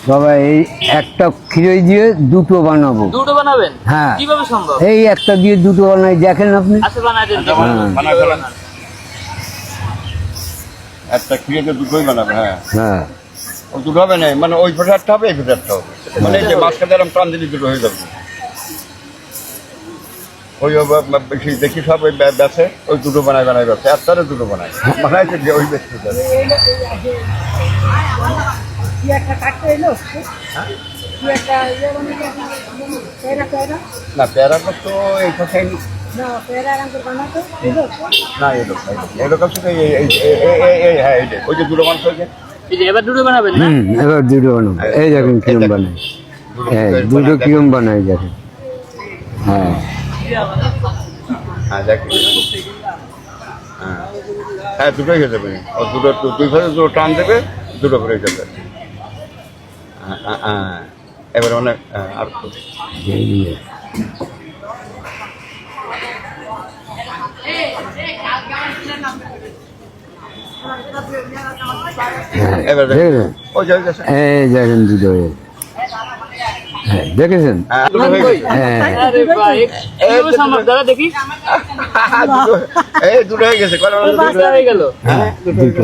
বাবা এই একটা খিরই দিয়ে দুটো বানাবো। দুটো বানাবেন? হ্যাঁ। কিভাবে সম্ভব? এই একটা দিয়ে দুটো বানাই, দেখেন আপনি। আচ্ছা বানাই দেন। বানাই ফেলেন। একটা খিরেতে দুটোই বানাবে। হ্যাঁ হ্যাঁ, ও দুটো হবে না, মানে ওই পাশে একটা হবে, এই পাশে একটা হবে, মানে এই যে মাঝখানে এরকম টান দিলে দুটো হয়ে যাবে। ওই বেশি দেখি সব ওই বেছে ওই দুটো বানায় বেছে, একটারে দুটো বানায় বানাইছে যে ওই ব্যক্তি না প্যারা তো এই কথাই না এরকম হ্যাঁ ওই যে দুটো মানুষ হয়েছে। এবার দুটো বানাবেন না? এবার দুটো বানাবো। এই দেখেন কিরম বানাই, হ্যাঁ দুটো কিরম বানাই দেখেন। হ্যাঁ হ্যাঁ দেখ, হ্যাঁ হ্যাঁ দুটোই হয়ে যাবে। ও দুটো দুই ঘরে দুটো টান দেবে, দুটো করে হয়ে যাবে। হ্যাঁ হ্যাঁ এবার অনেক আর এবার ওই যাচ্ছে। এই দেখেন দুটো, হ্যাঁ দেখেছেন। হ্যাঁ আরে ভাই কিভাবে সম্ভব দাদা দেখি? এই দুটো হয়ে গেছে, হয়ে গেল। দুটো